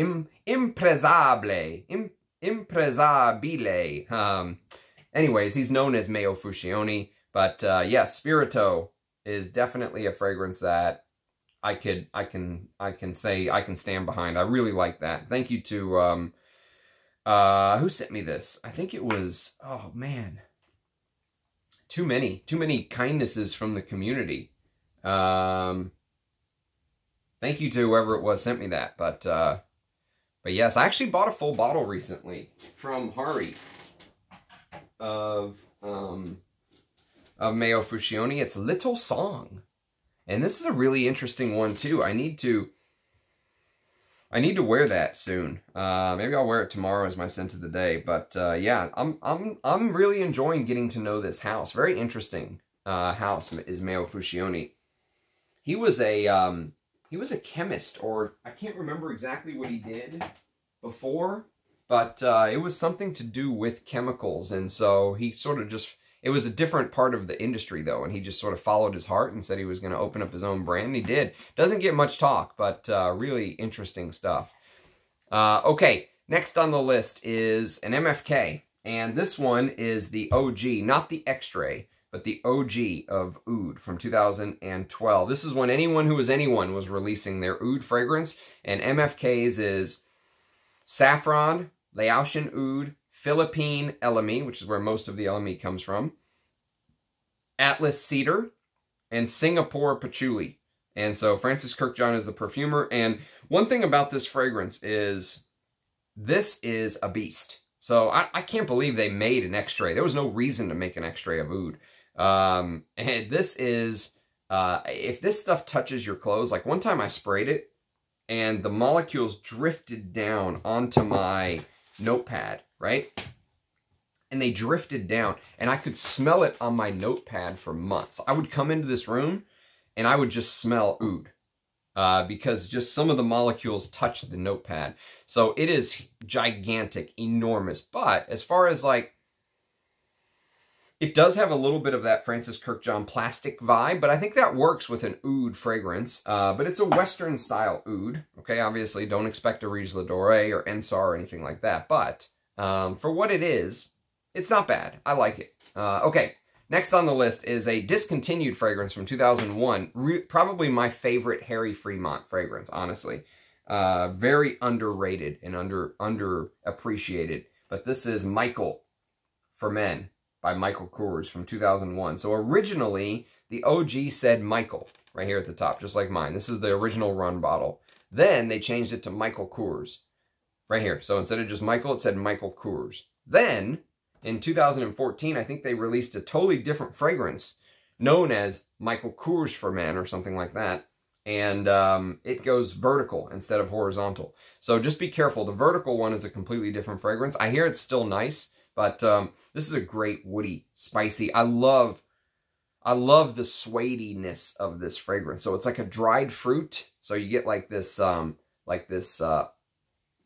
Impresabile. Anyways, he's known as Mayo Fusioni. But yes, Spirito is definitely a fragrance that I can say I can stand behind. I really like that. Thank you to who sent me this? I think it was, oh man, too many kindnesses from the community. Thank you to whoever it was sent me that. But yes, I actually bought a full bottle recently from Hari of Mayo Fusioni. It's Little Song, and this is a really interesting one too. I need to wear that soon. Maybe I'll wear it tomorrow as my scent of the day. But yeah, I'm really enjoying getting to know this house. Very interesting house is Mayo Fusioni. He was a chemist, or I can't remember exactly what he did before, but it was something to do with chemicals. And so he sort of just, It was a different part of the industry, though, and he just sort of followed his heart and said he was going to open up his own brand, and he did. Doesn't get much talk, but really interesting stuff. Okay, next on the list is an MFK, and this one is the OG, not the X-Ray, but the OG of Oud from 2012. This is when Anyone Who Was Anyone was releasing their Oud fragrance, and MFK's is Saffron, Laotian Oud, Philippine Elemi, which is where most of the Elemi comes from, Atlas Cedar, and Singapore Patchouli. And so Francis Kirkjohn is the perfumer, and one thing about this fragrance is this is a beast. So I can't believe they made an X-Ray. There was no reason to make an X-Ray of Oud. And this is, if this stuff touches your clothes, like one time I sprayed it, and the molecules drifted down onto my notepad, right? And they drifted down, and I could smell it on my notepad for months. I would come into this room, and I would just smell Oud, because just some of the molecules touched the notepad. So it is gigantic, enormous. But as far as like, it does have a little bit of that Francis Kirkjohn plastic vibe, but I think that works with an Oud fragrance. But it's a Western style Oud. Okay, obviously don't expect a Rouge L'Adoré or Ensar or anything like that. But for what it is, it's not bad. I like it. Okay, next on the list is a discontinued fragrance from 2001. Probably my favorite Harry Fremont fragrance, honestly. Very underrated and underappreciated. But this is Michael for Men by Michael Kors from 2001. So originally, the OG said Michael right here at the top, just like mine. This is the original run bottle. Then they changed it to Michael Kors right here. So instead of just Michael, it said Michael Kors. Then in 2014, I think they released a totally different fragrance known as Michael Kors for Men or something like that. And it goes vertical instead of horizontal. So just be careful. The vertical one is a completely different fragrance. I hear it's still nice, but this is a great woody, spicy. I love the suediness of this fragrance. So it's like a dried fruit. So you get like this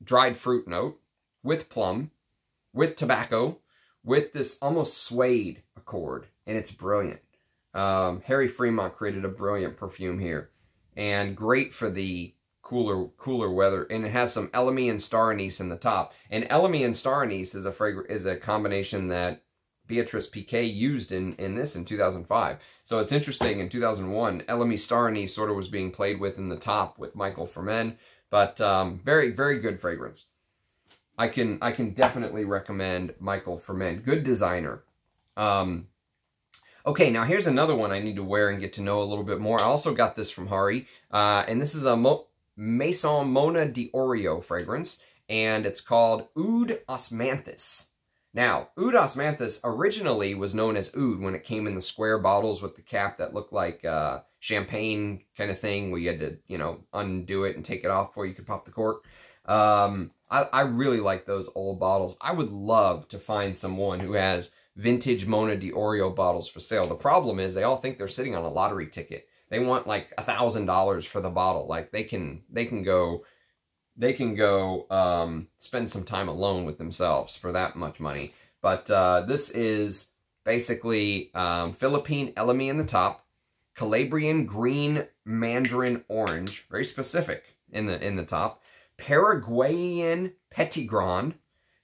dried fruit note with plum, with tobacco, with this almost suede accord, and it's brilliant. Harry Fremont created a brilliant perfume here, and great for the cooler weather. And it has some Elemi and star anise in the top. And Elemi and star anise is a combination that Beatrice Piquet used in this in 2005. So it's interesting, in 2001, Elemi star anise sort of was being played with in the top with Michael for Men. But very, very good fragrance. I can definitely recommend Michael for Men. Good designer. Okay, now here's another one I need to wear and get to know a little bit more. I also got this from Hari. And this is a Maison Mona d'Orio fragrance. And it's called Ood Osmanthus. Now, Ood Osmanthus originally was known as Oud when it came in the square bottles with the cap that looked like champagne kind of thing, where you had to, you know, undo it and take it off before you could pop the cork. I really like those old bottles. I would love to find someone who has vintage Mona d'Orio bottles for sale. The problem is they all think they're sitting on a lottery ticket. They want like $1,000 for the bottle. Like they can go spend some time alone with themselves for that much money. But this is basically Philippine Elemi in the top, Calabrian green mandarin orange, very specific in the top, Paraguayan Petitgrand,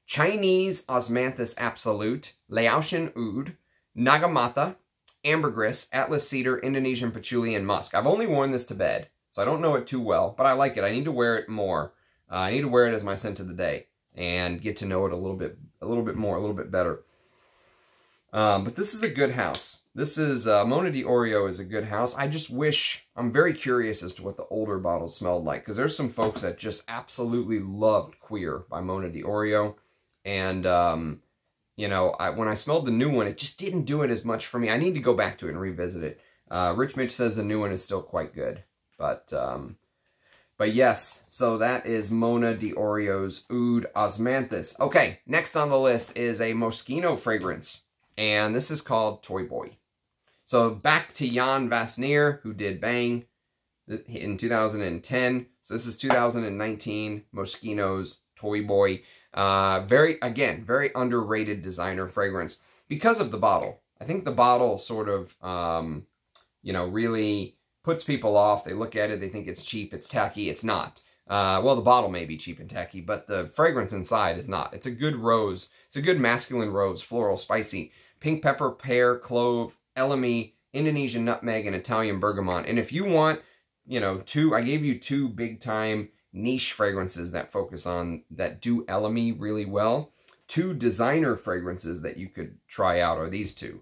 Chinese Osmanthus Absolute, Laotian Oud, Nagamata, Ambergris, Atlas Cedar, Indonesian Patchouli, and Musk. I've only worn this to bed, so I don't know it too well, but I like it. I need to wear it more. I need to wear it as my scent of the day and get to know it a little bit more, a little bit better. But this is a good house. This is, Mona d'Orio is a good house. I just wish, I'm very curious as to what the older bottles smelled like, because there's some folks that just absolutely loved Queer by Mona d'Orio. And, you know, when I smelled the new one, it just didn't do it as much for me. I need to go back to it and revisit it. Rich Mitch says the new one is still quite good. But yes, so that is Mona d'Orio's Ood Osmanthus. Okay, next on the list is a Moschino fragrance. And this is called Toy Boy. So back to Jan Vasnier, who did Bang in 2010. So this is 2019, Moschino's Toy Boy. Very underrated designer fragrance because of the bottle. I think the bottle sort of, you know, really puts people off. They look at it, they think it's cheap, it's tacky. It's not. Well, the bottle may be cheap and tacky, but the fragrance inside is not. It's a good rose. It's a good masculine rose, floral, spicy. Pink pepper, pear, clove, Elemi, Indonesian nutmeg, and Italian bergamot. And if you want, you know, I gave you two big-time niche fragrances that focus on, that do Elemi really well. Two designer fragrances that you could try out are these two.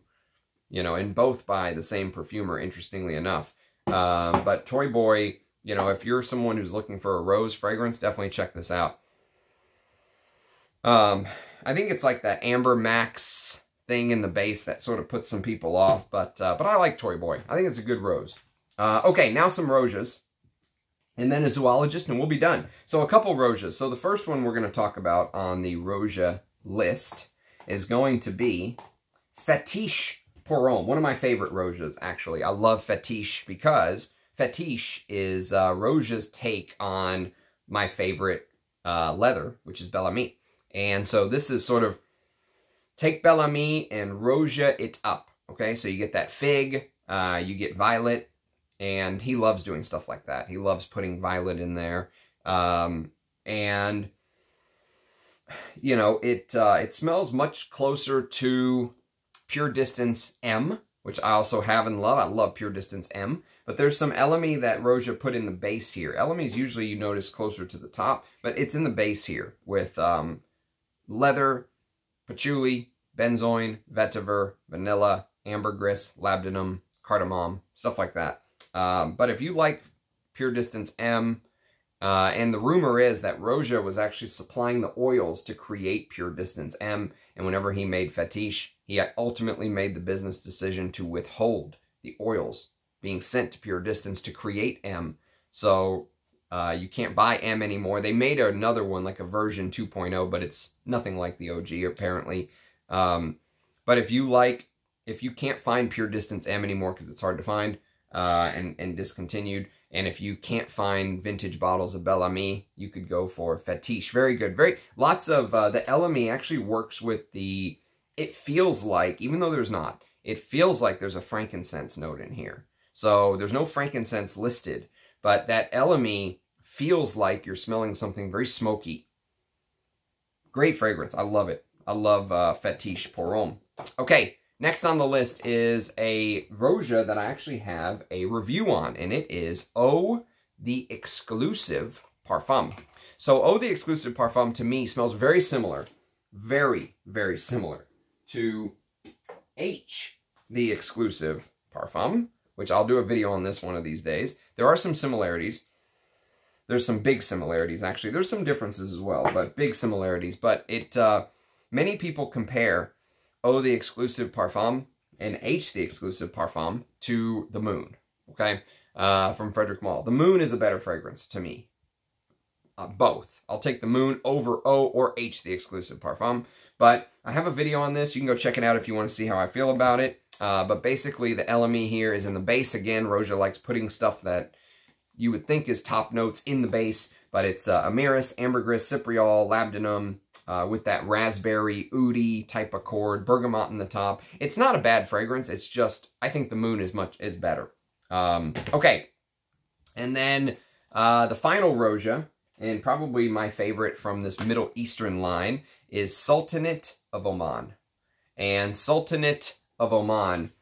You know, and both by the same perfumer, interestingly enough. But Toy Boy, you know, if you're someone who's looking for a rose fragrance, definitely check this out. I think it's like that Amber Max thing in the base that sort of puts some people off, but I like Toy Boy. I think it's a good rose. Okay, now some Rosias, and then a zoologist, and we'll be done. So a couple Rosias. So the first one we're going to talk about on the Rosia list is going to be Fetiche pour Homme. One of my favorite Rosias, actually. I love Fetiche because Fetiche is Rosia's take on my favorite leather, which is Bel Ami. And so this is sort of take Bel Ami and Rosia it up. Okay, so you get that fig, you get violet, and he loves doing stuff like that. He loves putting violet in there. And, you know, it smells much closer to Pure Distance M, which I also have and love. I love Pure Distance M. But there's some Elemi that Rosia put in the base here. Elemi is usually, you notice, closer to the top, but it's in the base here with leather, patchouli, benzoin, vetiver, vanilla, ambergris, labdanum, cardamom, stuff like that. But if you like Pure Distance M, and the rumor is that Rosia was actually supplying the oils to create Pure Distance M, and whenever he made Fetiche, he ultimately made the business decision to withhold the oils being sent to Pure Distance to create M. So you can't buy M anymore. They made another one, like a version 2.0, but it's nothing like the OG, apparently. But if you can't find Pure Distance M anymore because it's hard to find and discontinued, and if you can't find vintage bottles of Bel Ami, you could go for Fetiche. Very good. Lots of the Elemi actually works with the. It feels like, even though there's not, it feels like there's a frankincense note in here. So there's no frankincense listed, but that Elemi feels like you're smelling something very smoky. Great fragrance. I love it. I love Fetiche pour Homme. Okay, next on the list is a Rosia that I actually have a review on, and it is Eau the Exclusive Parfum. So Eau the Exclusive Parfum, to me, smells very similar, very, very similar to H the Exclusive Parfum, which I'll do a video on this one of these days. There are some similarities. There's some big similarities, actually. There's some differences as well, but big similarities. But it many people compare Eau the Exclusive Parfum and H the Exclusive Parfum to the Moon, okay, from Frederic Malle. The Moon is a better fragrance to me. Both. I'll take the Moon over O or H the Exclusive Parfum. But I have a video on this. You can go check it out if you want to see how I feel about it. But basically, the Elemi here is in the base again. Rosia likes putting stuff that you would think is top notes in the base. But it's Amyris, ambergris, cypriol, labdanum, with that raspberry, oody type of chord, bergamot in the top. It's not a bad fragrance. It's just, I think the Moon is better. Okay. And then the final Rosia, and probably my favorite from this Middle Eastern line, is Sultanate of Oman. And Sultanate of Oman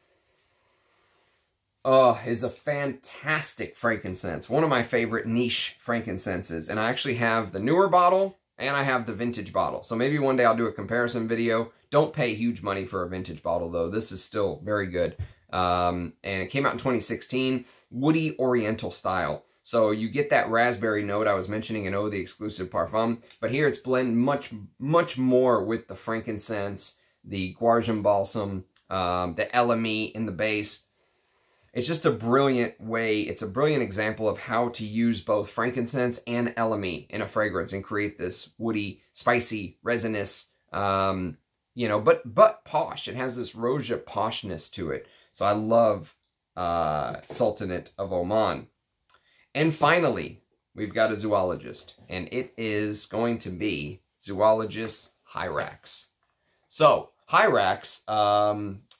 is a fantastic frankincense. One of my favorite niche frankincenses. And I actually have the newer bottle and I have the vintage bottle. So maybe one day I'll do a comparison video. Don't pay huge money for a vintage bottle though. This is still very good. And it came out in 2016. Woody Oriental style. So you get that raspberry note I was mentioning in Eau the Exclusive Parfum, but here it's blended much more with the frankincense, the Guardian Balsam, the Elemi in the base. It's just a brilliant way, it's a brilliant example of how to use both frankincense and Elemi in a fragrance and create this woody, spicy, resinous, you know, but posh. It has this Rosia poshness to it. So I love Sultanate of Oman. And finally, we've got a zoologist, and it is going to be Zoologist Hyrax. So, Hyrax,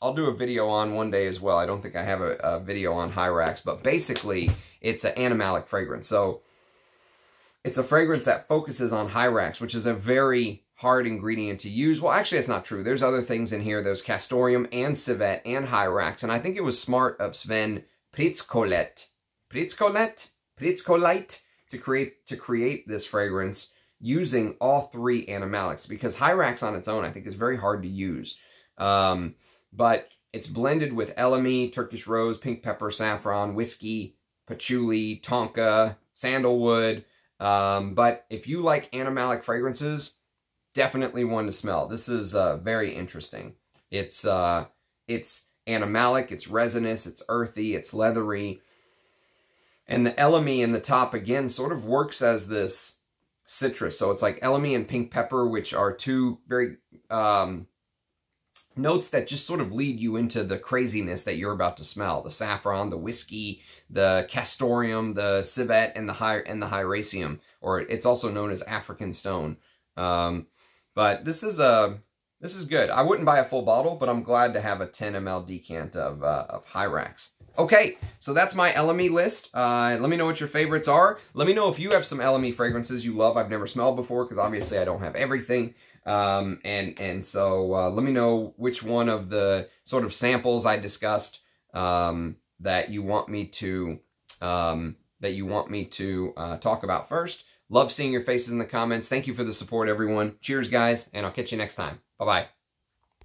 I'll do a video on one day as well. I don't think I have a video on Hyrax, but basically it's an animalic fragrance. So it's a fragrance that focuses on Hyrax, which is a very hard ingredient to use. Well, actually, that's not true. There's other things in here. There's castoreum and civet and Hyrax, and I think it was smart of Sven Pritzkolite to create this fragrance using all three animalics, because Hyrax on its own, I think, is very hard to use. But it's blended with Elemi, Turkish rose, pink pepper, saffron, whiskey, patchouli, tonka, sandalwood. But if you like animalic fragrances, definitely one to smell. This is very interesting. It's animalic, it's resinous, it's earthy, it's leathery. And the Elemi in the top, again, sort of works as this citrus. So it's like Elemi and pink pepper, which are two very notes that just sort of lead you into the craziness that you're about to smell. The saffron, the whiskey, the castoreum, the civet, and the hyraceum, or it's also known as African stone. But this is good. I wouldn't buy a full bottle, but I'm glad to have a 10 ml decant of Hyrax. Okay, so that's my Elemi list. Let me know what your favorites are. Let me know if you have some Elemi fragrances you love I've never smelled before, because obviously I don't have everything. So let me know which one of the sort of samples I discussed that you want me to talk about first. Love seeing your faces in the comments. Thank you for the support, everyone. Cheers, guys, and I'll catch you next time. Bye-bye.